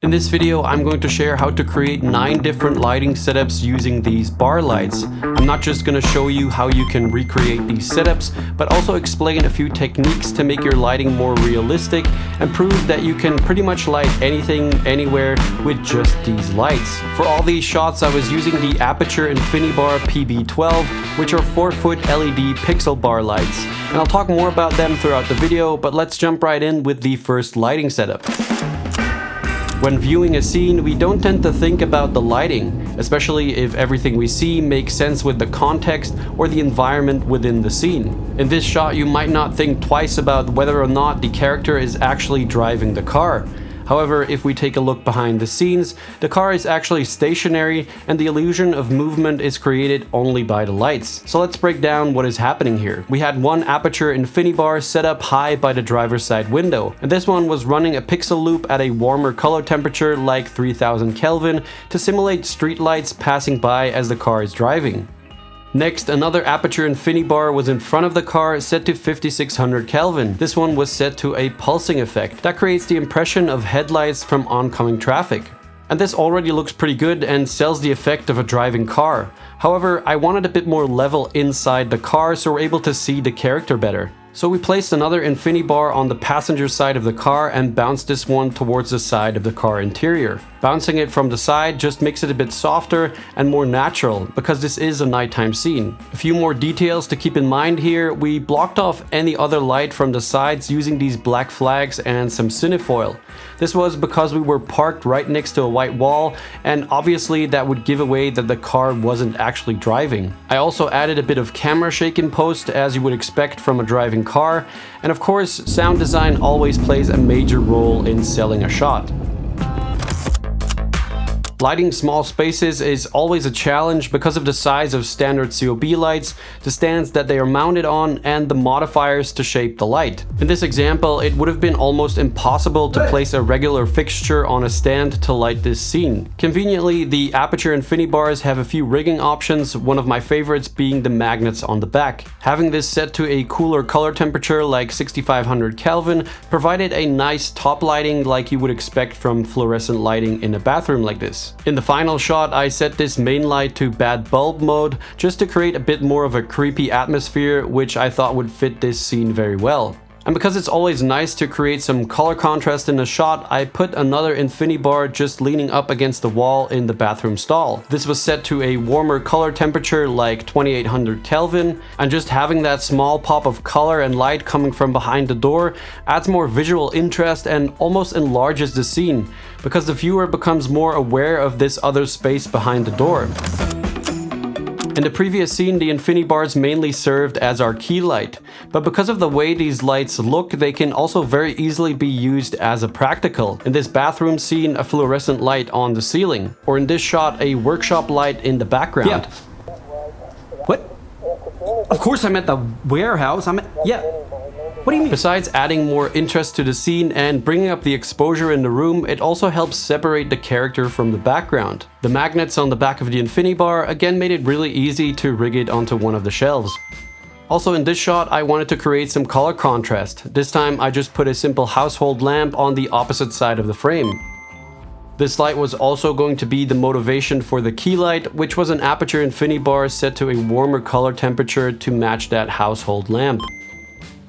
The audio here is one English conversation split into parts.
In this video, I'm going to share how to create 9 different lighting setups using these bar lights. I'm not just going to show you how you can recreate these setups, but also explain a few techniques to make your lighting more realistic and prove that you can pretty much light anything, anywhere with just these lights. For all these shots, I was using the Aputure Infinibar PB12, which are 4-foot LED pixel bar lights. And I'll talk more about them throughout the video, but let's jump right in with the first lighting setup. When viewing a scene, we don't tend to think about the lighting, especially if everything we see makes sense with the context or the environment within the scene. In this shot, you might not think twice about whether or not the character is actually driving the car. However, if we take a look behind the scenes, the car is actually stationary and the illusion of movement is created only by the lights. So let's break down what is happening here. We had one Aputure Infinibar set up high by the driver's side window, and this one was running a pixel loop at a warmer color temperature like 3000 Kelvin to simulate street lights passing by as the car is driving. Next, another Aputure Infinibar was in front of the car set to 5600 Kelvin. This one was set to a pulsing effect that creates the impression of headlights from oncoming traffic. And this already looks pretty good and sells the effect of a driving car. However, I wanted a bit more level inside the car so we're able to see the character better. So we placed another Infinibar on the passenger side of the car and bounced this one towards the side of the car interior. Bouncing it from the side just makes it a bit softer and more natural because this is a nighttime scene. A few more details to keep in mind here: we blocked off any other light from the sides using these black flags and some cinefoil. This was because we were parked right next to a white wall, and obviously that would give away that the car wasn't actually driving. I also added a bit of camera shake in post, as you would expect from a driving car, and of course sound design always plays a major role in selling a shot. Lighting small spaces is always a challenge because of the size of standard COB lights, the stands that they are mounted on, and the modifiers to shape the light. In this example, it would have been almost impossible to place a regular fixture on a stand to light this scene. Conveniently, the Aputure Infinibars have a few rigging options, one of my favorites being the magnets on the back. Having this set to a cooler color temperature like 6500 Kelvin provided a nice top lighting like you would expect from fluorescent lighting in a bathroom like this. In the final shot, I set this main light to bad bulb mode just to create a bit more of a creepy atmosphere, which I thought would fit this scene very well. And because it's always nice to create some color contrast in a shot, I put another Infinibar just leaning up against the wall in the bathroom stall. This was set to a warmer color temperature like 2800 Kelvin, and just having that small pop of color and light coming from behind the door adds more visual interest and almost enlarges the scene, because the viewer becomes more aware of this other space behind the door. In the previous scene, the Infinibars mainly served as our key light, but because of the way these lights look, they can also very easily be used as a practical. In this bathroom scene, a fluorescent light on the ceiling, or in this shot, a workshop light in the background. Yeah. What? Of course I'm at the warehouse. Yeah. What do you mean? Besides adding more interest to the scene and bringing up the exposure in the room, it also helps separate the character from the background. The magnets on the back of the Infinibar again made it really easy to rig it onto one of the shelves. Also in this shot, I wanted to create some color contrast. This time I just put a simple household lamp on the opposite side of the frame. This light was also going to be the motivation for the key light, which was an Aputure Infinibar set to a warmer color temperature to match that household lamp.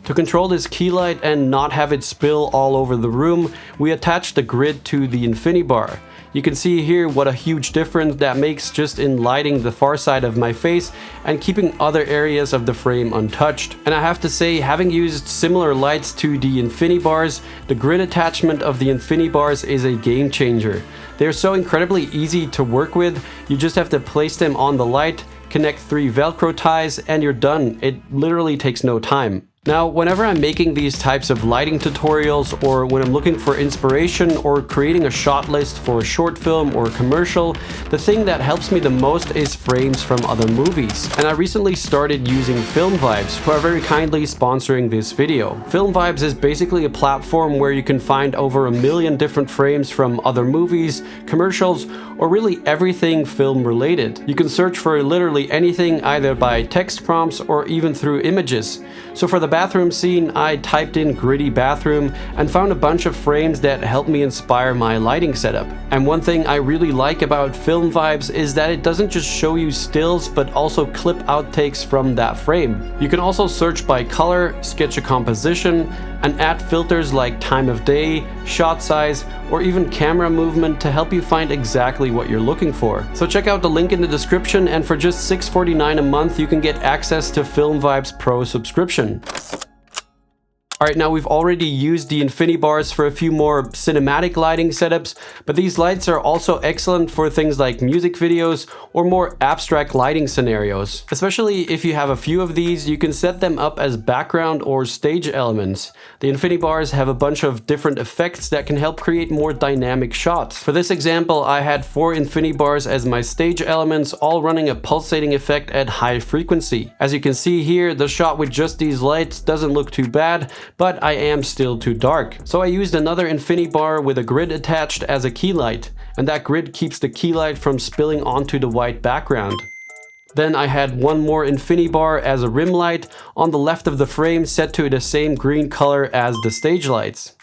To control this key light and not have it spill all over the room, we attached the grid to the Infinibar. You can see here what a huge difference that makes just in lighting the far side of my face and keeping other areas of the frame untouched. And I have to say, having used similar lights to the Infinibars, the grid attachment of the Infinibars is a game changer. They're so incredibly easy to work with. You just have to place them on the light, connect 3 Velcro ties, and you're done. It literally takes no time. Now, whenever I'm making these types of lighting tutorials, or when I'm looking for inspiration or creating a shot list for a short film or a commercial, the thing that helps me the most is frames from other movies. And I recently started using Film Vibes, who are very kindly sponsoring this video. Film Vibes is basically a platform where you can find over 1 million different frames from other movies, commercials, or really everything film related. You can search for literally anything either by text prompts or even through images. So for the bathroom scene, I typed in gritty bathroom and found a bunch of frames that helped me inspire my lighting setup. And one thing I really like about Film Vibes is that it doesn't just show you stills but also clip outtakes from that frame. You can also search by color, sketch a composition, and add filters like time of day, shot size, or even camera movement to help you find exactly what you're looking for. So check out the link in the description, and for just $6.49 a month you can get access to Film Vibes Pro subscription. Alright, now we've already used the Infinibars for a few more cinematic lighting setups, but these lights are also excellent for things like music videos or more abstract lighting scenarios. Especially if you have a few of these, you can set them up as background or stage elements. The Infinibars have a bunch of different effects that can help create more dynamic shots. For this example, I had 4 Infinibars as my stage elements, all running a pulsating effect at high frequency. As you can see here, the shot with just these lights doesn't look too bad, but I am still too dark. So I used another Infinibar with a grid attached as a key light, and that grid keeps the key light from spilling onto the white background. Then I had one more Infinibar as a rim light on the left of the frame, set to the same green color as the stage lights.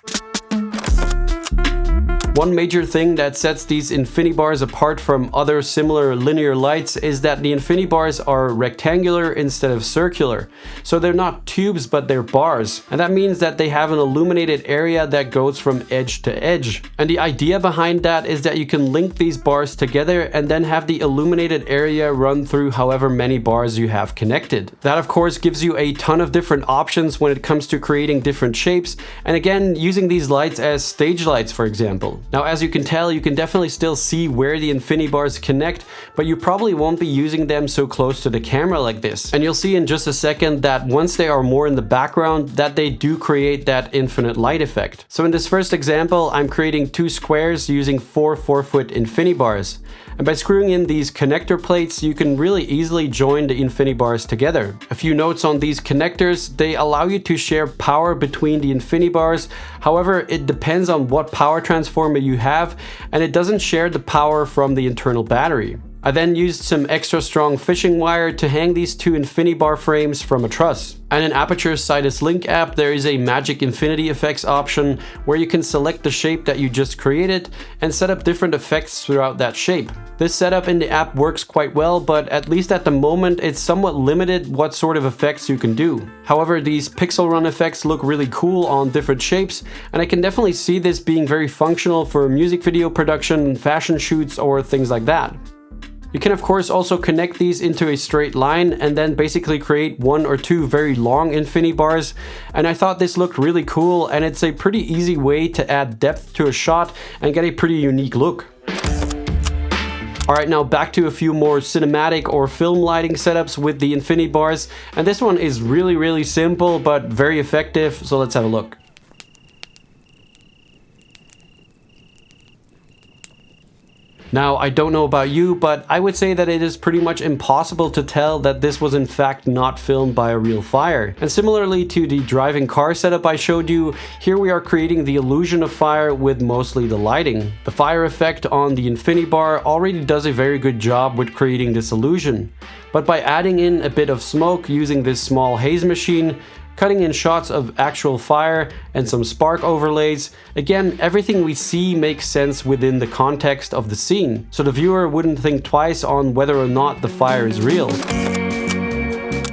One major thing that sets these Infinibars apart from other similar linear lights is that the Infinibars are rectangular instead of circular. So they're not tubes, but they're bars. And that means that they have an illuminated area that goes from edge to edge. And the idea behind that is that you can link these bars together and then have the illuminated area run through however many bars you have connected. That of course gives you a ton of different options when it comes to creating different shapes, and again, using these lights as stage lights, for example. Now, as you can tell, you can definitely still see where the Infinibars connect, but you probably won't be using them so close to the camera like this. And you'll see in just a second that once they are more in the background, that they do create that infinite light effect. So in this first example, I'm creating 2 squares using 4 4-foot Infinibars. And by screwing in these connector plates, you can really easily join the Infinibars together. A few notes on these connectors: they allow you to share power between the Infinibars. However, it depends on what power transformer you have, and it doesn't share the power from the internal battery. I then used some extra strong fishing wire to hang these 2 Infinibar frames from a truss. And in Aputure's Sidus Link app, there is a Magic Infinity Effects option where you can select the shape that you just created and set up different effects throughout that shape. This setup in the app works quite well, but at least at the moment it's somewhat limited what sort of effects you can do. However, these pixel run effects look really cool on different shapes, and I can definitely see this being very functional for music video production, fashion shoots, or things like that. You can of course also connect these into a straight line and then basically create 1 or 2 very long Infinibars, and I thought this looked really cool, and it's a pretty easy way to add depth to a shot and get a pretty unique look. Alright, now back to a few more cinematic or film lighting setups with the Infinibars, and this one is really simple but very effective, so let's have a look. Now, I don't know about you, but I would say that it is pretty much impossible to tell that this was in fact not filmed by a real fire. And similarly to the driving car setup I showed you, here we are creating the illusion of fire with mostly the lighting. The fire effect on the Infinibar already does a very good job with creating this illusion. But by adding in a bit of smoke using this small haze machine, cutting in shots of actual fire and some spark overlays, again, everything we see makes sense within the context of the scene, so the viewer wouldn't think twice on whether or not the fire is real.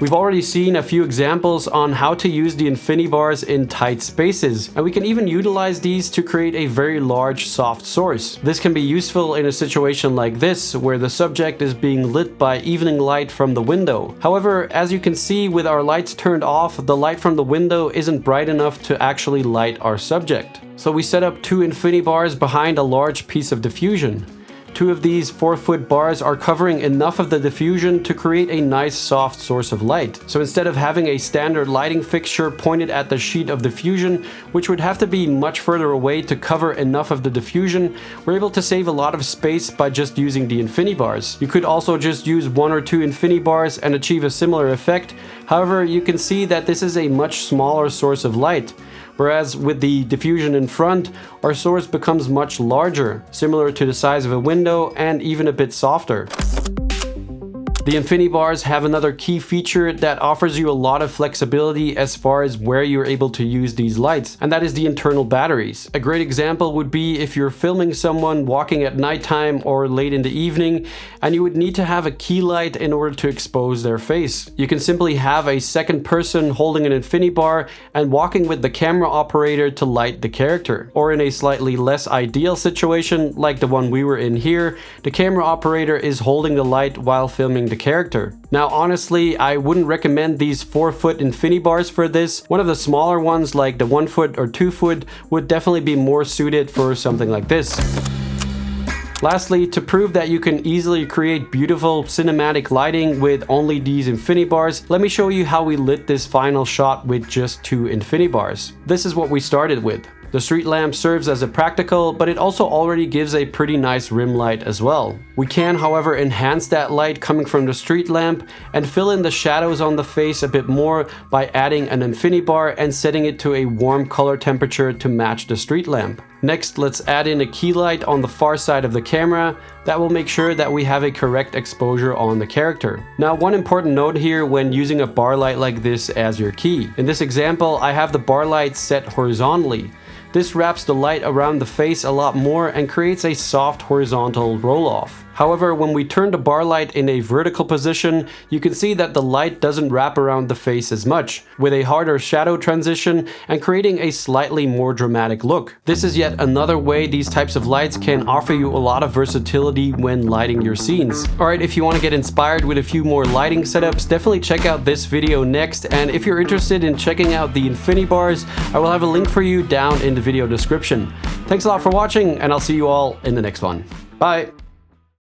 We've already seen a few examples on how to use the Infinibars in tight spaces, and we can even utilize these to create a very large soft source. This can be useful in a situation like this, where the subject is being lit by evening light from the window. However, as you can see, with our lights turned off, the light from the window isn't bright enough to actually light our subject. So we set up 2 Infinibars behind a large piece of diffusion. 2 of these 4-foot bars are covering enough of the diffusion to create a nice soft source of light. So instead of having a standard lighting fixture pointed at the sheet of diffusion, which would have to be much further away to cover enough of the diffusion, we're able to save a lot of space by just using the Infinibars. You could also just use 1 or 2 Infinibars and achieve a similar effect. However, you can see that this is a much smaller source of light. Whereas with the diffusion in front, our source becomes much larger, similar to the size of a window and even a bit softer. The Infinibars have another key feature that offers you a lot of flexibility as far as where you're able to use these lights, and that is the internal batteries. A great example would be if you're filming someone walking at nighttime or late in the evening, and you would need to have a key light in order to expose their face. You can simply have a second person holding an Infinibar and walking with the camera operator to light the character. Or in a slightly less ideal situation, like the one we were in here, the camera operator is holding the light while filming the character. Now honestly, I wouldn't recommend these 4-foot Infinibars for this. One of the smaller ones like the 1-foot or 2-foot would definitely be more suited for something like this. Lastly, to prove that you can easily create beautiful cinematic lighting with only these Infinibars, let me show you how we lit this final shot with just 2 Infinibars. This is what we started with. The street lamp serves as a practical, but it also already gives a pretty nice rim light as well. We can, however, enhance that light coming from the street lamp and fill in the shadows on the face a bit more by adding an Infinibar and setting it to a warm color temperature to match the street lamp. Next, let's add in a key light on the far side of the camera. That will make sure that we have a correct exposure on the character. Now, one important note here when using a bar light like this as your key. In this example, I have the bar light set horizontally. This wraps the light around the face a lot more and creates a soft horizontal roll-off. However, when we turn the bar light in a vertical position, you can see that the light doesn't wrap around the face as much, with a harder shadow transition and creating a slightly more dramatic look. This is yet another way these types of lights can offer you a lot of versatility when lighting your scenes. Alright, if you want to get inspired with a few more lighting setups, definitely check out this video next, and if you're interested in checking out the Infinibars, I will have a link for you down in the video description. Thanks a lot for watching, and I'll see you all in the next one. Bye!